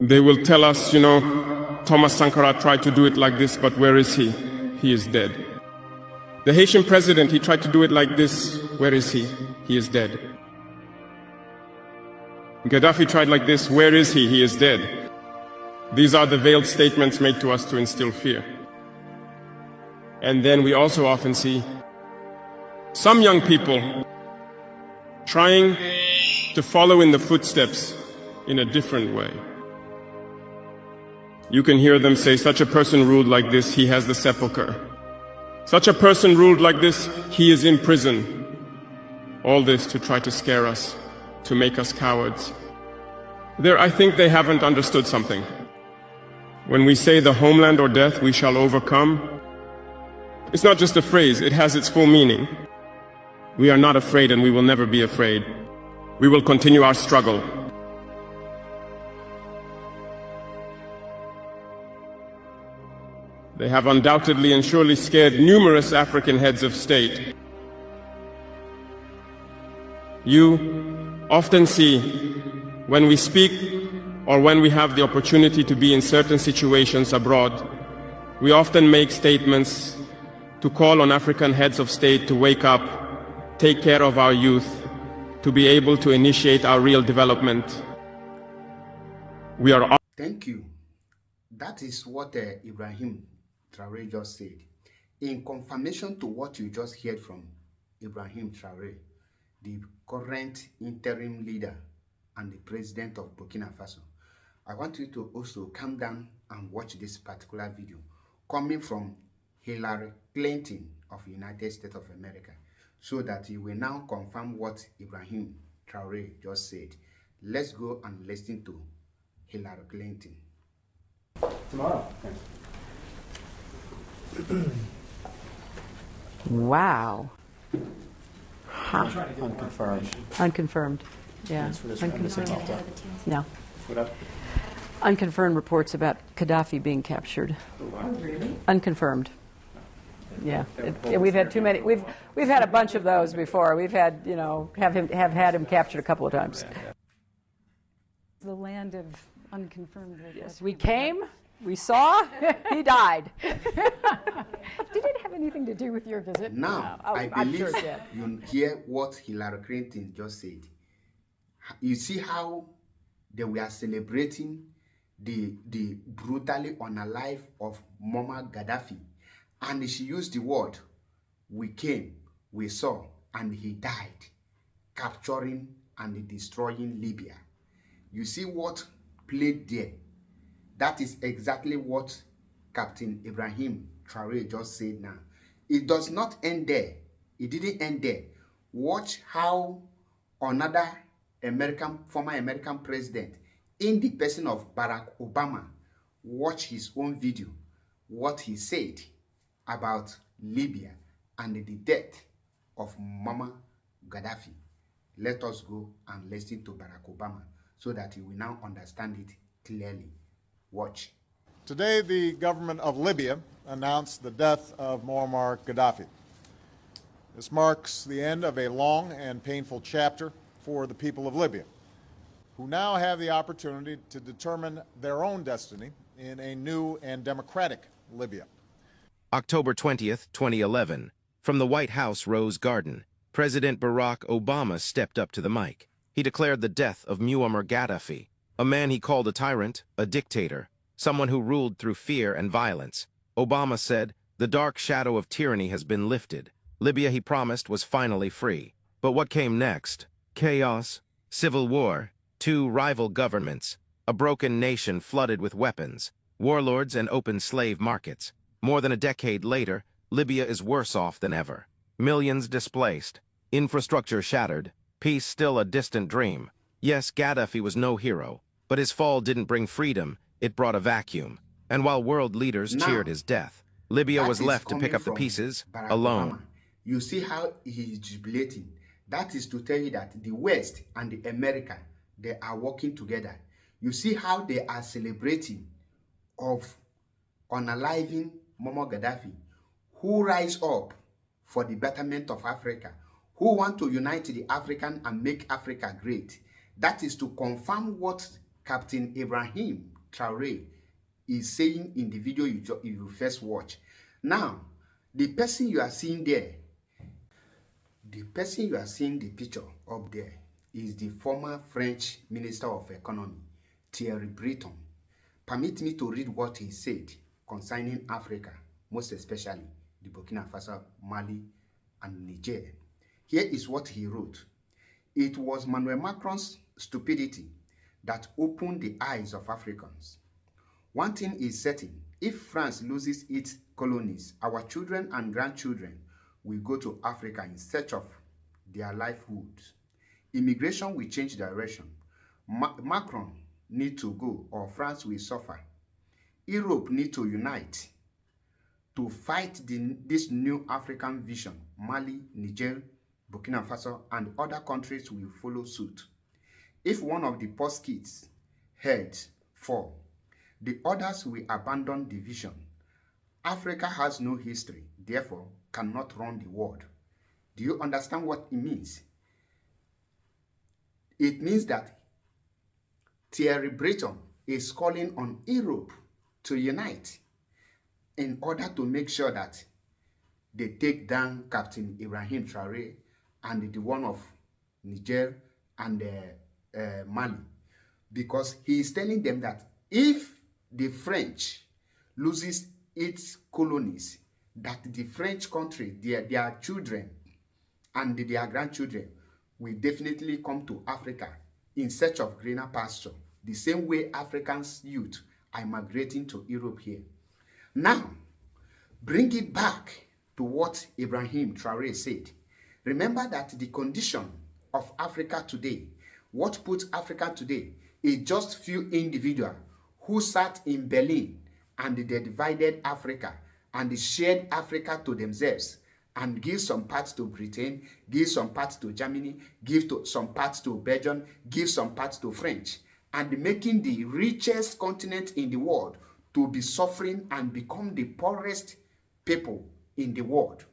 They will tell us, Thomas Sankara tried to do it like this, but where is he? He is dead. The Haitian president, he tried to do it like this. Where is he? He is dead. Gaddafi tried like this. Where is he? He is dead. These are the veiled statements made to us to instill fear. And then we also often see some young people trying to follow in the footsteps in a different way. You can hear them say, such a person ruled like this, he has the sepulchre. Such a person ruled like this, he is in prison. All this to try to scare us, to make us cowards. I think they haven't understood something. When we say the homeland or death, we shall overcome, it's not just a phrase, it has its full meaning. We are not afraid and we will never be afraid. We will continue our struggle. They have undoubtedly and surely scared numerous African heads of state. You often see, when we speak or when we have the opportunity to be in certain situations abroad, we often make statements to call on African heads of state to wake up, take care of our youth, to be able to initiate our real development. We are... Thank you. That is what Ibrahim Traoré just said. In confirmation to what you just heard from Ibrahim Traoré, the current interim leader and the president of Burkina Faso, I want you to also come down and watch this particular video coming from Hillary Clinton of the United States of America, so that you will now confirm what Ibrahim Traoré just said. Let's go and listen to Hillary Clinton. Tomorrow. Wow. Huh. Unconfirmed. Unconfirmed. Yeah. Unconfirmed. No. What up? Unconfirmed reports about Gaddafi being captured. Oh, really? Unconfirmed. Yeah. We've had too many. We've had a bunch of those before. We've had, have had him captured a couple of times. The land of unconfirmed reports. Yes, we came, we saw, he died. Did it have anything to do with your visit? Now, I believe you hear what Hillary Clinton just said. You see how they were celebrating the brutally unalive of Muammar Gaddafi. And she used the word, we came, we saw, and he died, capturing and destroying Libya. You see what played there? That is exactly what Captain Ibrahim Traoré just said now. It does not end there. It didn't end there. Watch how another former American president, in the person of Barack Obama, watch his own video, what he said about Libya and the death of Muammar Gaddafi. Let us go and listen to Barack Obama so that you will now understand it clearly. Watch. Today, the government of Libya announced the death of Muammar Gaddafi. This marks the end of a long and painful chapter for the people of Libya, who now have the opportunity to determine their own destiny in a new and democratic Libya. October 20th, 2011. From the White House Rose Garden, President Barack Obama stepped up to the mic. He declared the death of Muammar Gaddafi, a man he called a tyrant, a dictator, someone who ruled through fear and violence. Obama said, the dark shadow of tyranny has been lifted. Libya, he promised, was finally free. But what came next? Chaos, civil war, two rival governments, a broken nation flooded with weapons, warlords and open slave markets. More than a decade later, Libya is worse off than ever. Millions displaced, infrastructure shattered, peace still a distant dream. Yes, Gaddafi was no hero, but his fall didn't bring freedom, it brought a vacuum. And while world leaders cheered his death, Libya was left to pick up the pieces alone. Obama. You see how he is jubilating. That is to tell you that the West and the America, they are working together. You see how they are celebrating of unaliving Muammar Gaddafi, who rise up for the betterment of Africa, who want to unite the African and make Africa great. That is to confirm what Captain Ibrahim Traore is saying in the video you first watch. Now, the person you are seeing there, the person you are seeing the picture up there is the former French Minister of Economy, Thierry Breton. Permit me to read what he said concerning Africa, most especially the Burkina Faso, Mali, and Niger. Here is what he wrote. It was Emmanuel Macron's stupidity that opened the eyes of Africans. One thing is certain, if France loses its colonies, our children and grandchildren will go to Africa in search of their livelihoods. Immigration will change direction. Macron need to go or France will suffer. Europe need to unite to fight this new African vision. Mali, Niger, Burkina Faso, and other countries will follow suit. If one of the post-kids heads fall, the others will abandon the vision. Africa has no history, therefore cannot run the world. Do you understand what it means? It means that Thierry Breton is calling on Europe to unite in order to make sure that they take down Captain Ibrahim Traore and the one of Niger and Mali, because he is telling them that if the French loses its colonies, that the French country, their children and their grandchildren will definitely come to Africa in search of greener pasture, the same way Africans youth are migrating to Europe here. Now, bring it back to what Ibrahim Traore said. Remember that the condition of Africa today, what puts Africa today, is just few individuals who sat in Berlin and they divided Africa and they shared Africa to themselves and give some parts to Britain, give some parts to Germany, give some parts to Belgium, give some parts to French, and making the richest continent in the world to be suffering and become the poorest people in the world.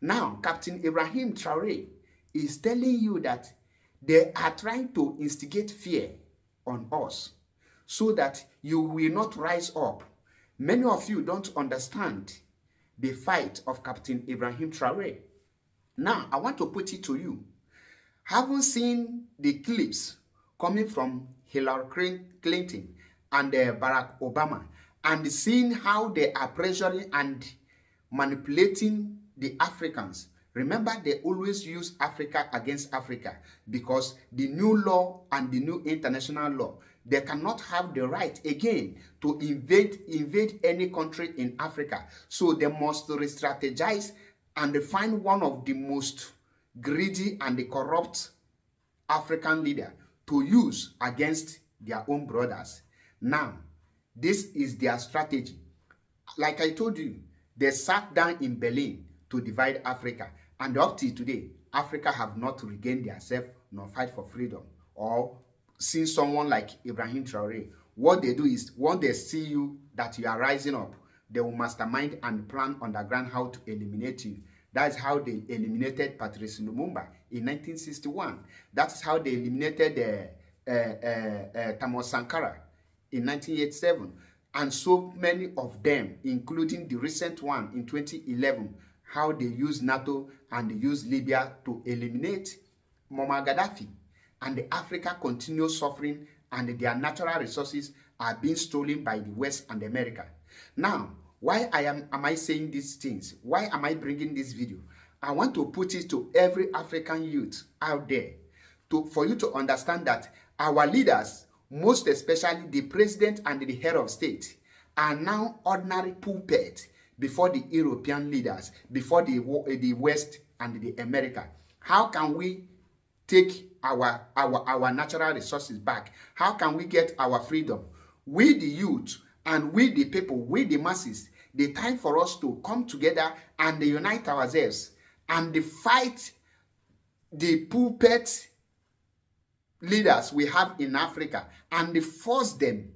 Now, Captain Ibrahim Traore is telling you that they are trying to instigate fear on us so that you will not rise up. Many of you don't understand the fight of Captain Ibrahim Traore. Now, I want to put it to you. Having seen the clips coming from Hillary Clinton and Barack Obama, and seeing how they are pressuring and manipulating the Africans. Remember, they always use Africa against Africa because the new law and the new international law, they cannot have the right again to invade any country in Africa. So they must re-strategize and find one of the most greedy and the corrupt African leader to use against their own brothers. Now, this is their strategy. Like I told you, they sat down in Berlin to divide Africa. And up till today, Africa have not regained themselves nor fight for freedom. Or seen someone like Ibrahim Traore. What they do is, when they see you that you are rising up, they will mastermind and plan underground how to eliminate you. That's how they eliminated Patrice Lumumba in 1961. That's how they eliminated Thomas Sankara in 1987. And so many of them, including the recent one in 2011, how they used NATO and they used Libya to eliminate Muammar Gaddafi. And the Africa continues suffering and their natural resources are being stolen by the West and America. Now, why am I saying these things? Why am I bringing this video? I want to put it to every African youth out there for you to understand that our leaders, most especially the president and the head of state, are now ordinary puppets before the European leaders, before the West and the America. How can we take our natural resources back? How can we get our freedom? We the youth and we the people, we the masses, the time for us to come together and unite ourselves and fight the puppet leaders we have in Africa and force them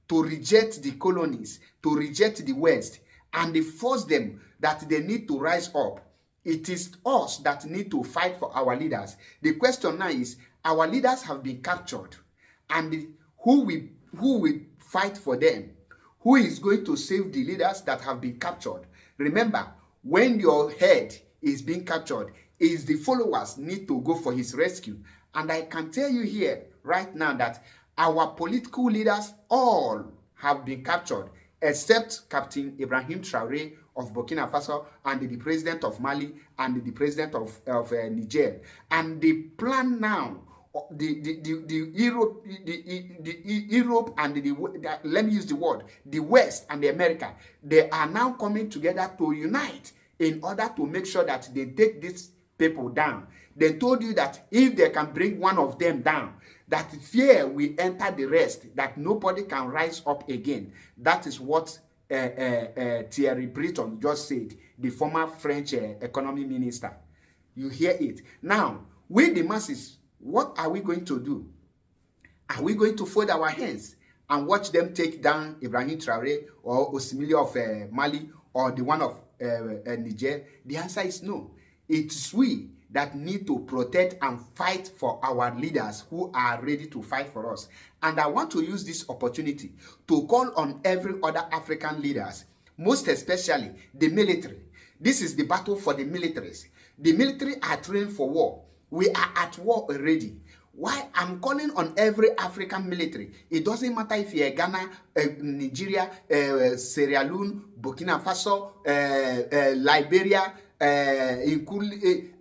to reject the colonies, to reject the West, and force them that they need to rise up. It is us that need to fight for our leaders. The question now is, our leaders have been captured, and Who will fight for them? Who is going to save the leaders that have been captured? Remember, when your head is being captured, is the followers need to go for his rescue. And I can tell you here right now that our political leaders all have been captured, except Captain Ibrahim Traoré of Burkina Faso, and the president of Mali, and the president of Niger. And the plan now, the Europe and let me use the word, the West and the America, they are now coming together to unite in order to make sure that they take these people down. They told you that if they can bring one of them down, that fear will enter the rest, that nobody can rise up again. That is what Thierry Breton just said, the former French economy minister. You hear it. Now, we the masses, what are we going to do? Are we going to fold our hands and watch them take down Ibrahim Traoré or Osimili of Mali or the one of Niger? The answer is no. It's we that need to protect and fight for our leaders who are ready to fight for us. And I want to use this opportunity to call on every other African leaders, most especially the military. This is the battle for the militaries. The military are trained for war. We are at war already. Why I'm calling on every African military? It doesn't matter if you're Ghana, Nigeria, Sierra Leone, Burkina Faso, Liberia,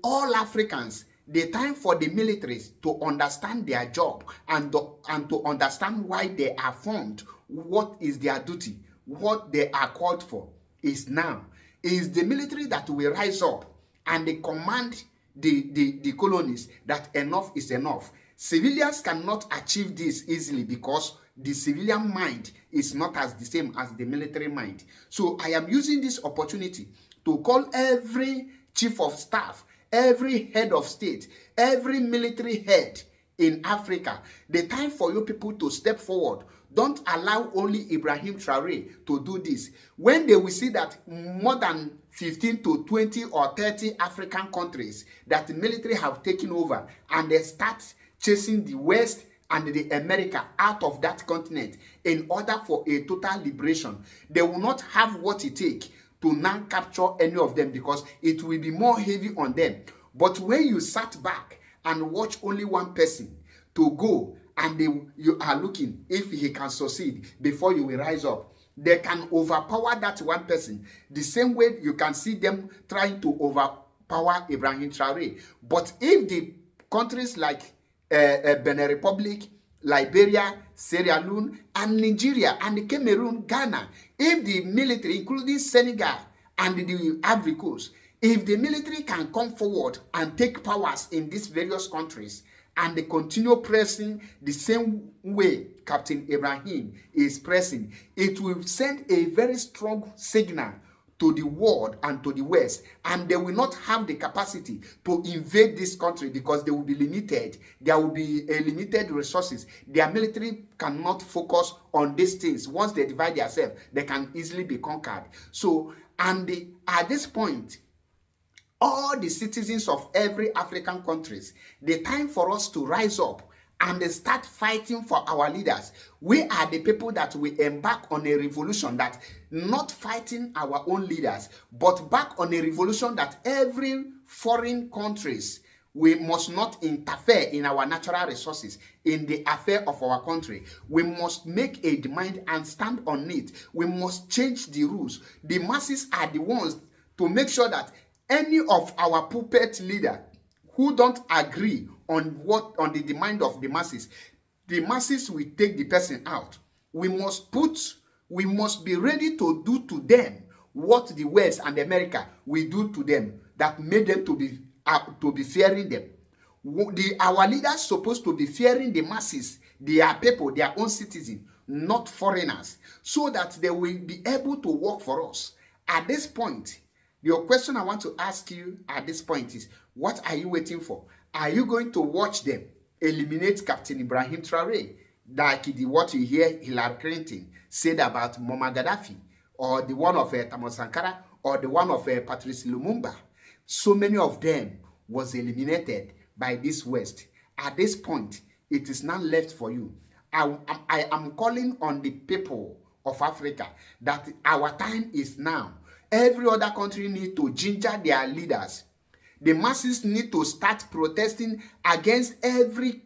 all Africans. The time for the militaries to understand their job and to understand why they are formed, what is their duty, what they are called for, is now. It is the military that will rise up and they command the colonies that enough is enough. Civilians cannot achieve this easily because the civilian mind is not as the same as the military mind. So I am using this opportunity to call every chief of staff, every head of state, every military head in Africa. The time for you people to step forward. Don't allow only Ibrahim Traoré to do this. When they will see that more than 15 to 20 or 30 African countries that the military have taken over and they start chasing the West and the America out of that continent in order for a total liberation, they will not have what it takes to now capture any of them because it will be more heavy on them. But when you sat back and watch only one person to go and you are looking if he can succeed before you will rise up, they can overpower that one person the same way you can see them trying to overpower Ibrahim Traoré. But if the countries like Benin Republic, Liberia, Sierra Leone, and Nigeria, and Cameroon, Ghana, if the military, including Senegal and the Ivory Coast, if the military can come forward and take powers in these various countries, and they continue pressing the same way Captain Ibrahim is pressing, it will send a very strong signal to the world and to the West, and they will not have the capacity to invade this country because they will be limited. There will be limited resources. Their military cannot focus on these things. Once they divide themselves, they can easily be conquered. So, at this point, all the citizens of every African countries, the time for us to rise up and start fighting for our leaders. We are the people that will embark on a revolution that not fighting our own leaders, but back on a revolution that every foreign countries, we must not interfere in our natural resources, in the affair of our country. We must make a demand and stand on it. We must change the rules. The masses are the ones to make sure that any of our puppet leader who don't agree on the demand of the masses will take the person out. We must be ready to do to them what the West and America will do to them that made them to be fearing them. Our leaders supposed to be fearing the masses, their people, their own citizens, not foreigners, so that they will be able to work for us. At this point, your question I want to ask you at this point is, what are you waiting for? Are you going to watch them eliminate Captain Ibrahim Traoré, like what you hear Hillary Clinton said about Muammar Gaddafi, or the one of Thomas Sankara, or the one of Patrice Lumumba? So many of them was eliminated by this West. At this point, it is now left for you. I am calling on the people of Africa that our time is now. Every other country needs to ginger their leaders. The masses need to start protesting against every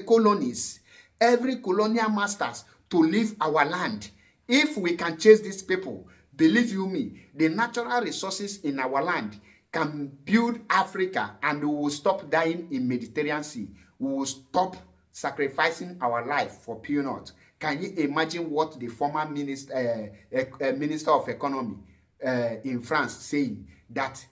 colonies, every colonial masters to leave our land. If we can chase these people, believe you me, the natural resources in our land can build Africa, and we will stop dying in Mediterranean Sea. We will stop sacrificing our life for peanut. Can you imagine what the former minister of economy in France saying, that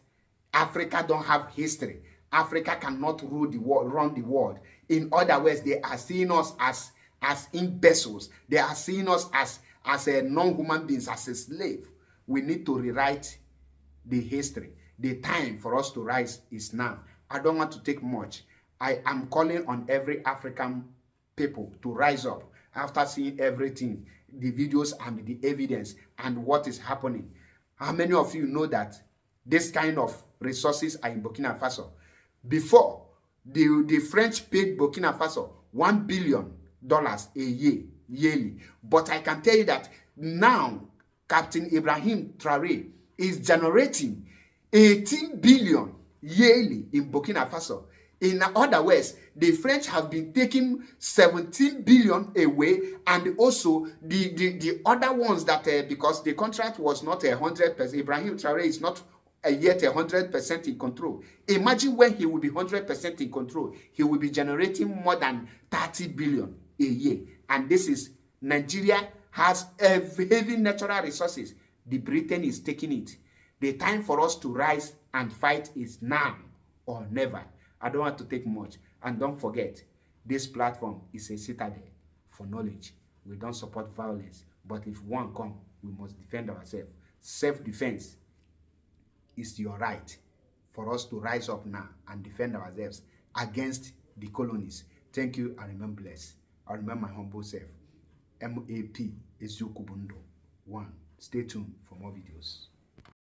Africa don't have history, Africa cannot rule the world, run the world. In other words, they are seeing us as imbeciles. They are seeing us as a non-human beings, as a slave. We need to rewrite the history. The time for us to rise is now. I don't want to take much. I am calling on every African people to rise up after seeing everything, the videos and the evidence and what is happening. How many of you know that this kind of resources are in Burkina Faso? Before, the French paid Burkina Faso $1 billion a year, yearly. But I can tell you that now, Captain Ibrahim Traoré is generating 18 billion yearly in Burkina Faso. In other words, the French have been taking 17 billion away, and also the other ones that, because the contract was not 100%, Ibrahim Traoré is not yet 100% in control. Imagine when he will be 100% in control, he will be generating more than 30 billion a year. And this is, Nigeria has heavy natural resources. The Britain is taking it. The time for us to rise and fight is now or never. I don't want to take much. And don't forget, this platform is a citadel for knowledge. We don't support violence. But if one comes, we must defend ourselves. Self-defense is your right for us to rise up now and defend ourselves against the colonies. Thank you, and remain blessed. I remember my humble self. MAP Ezukubundo 1. Stay tuned for more videos.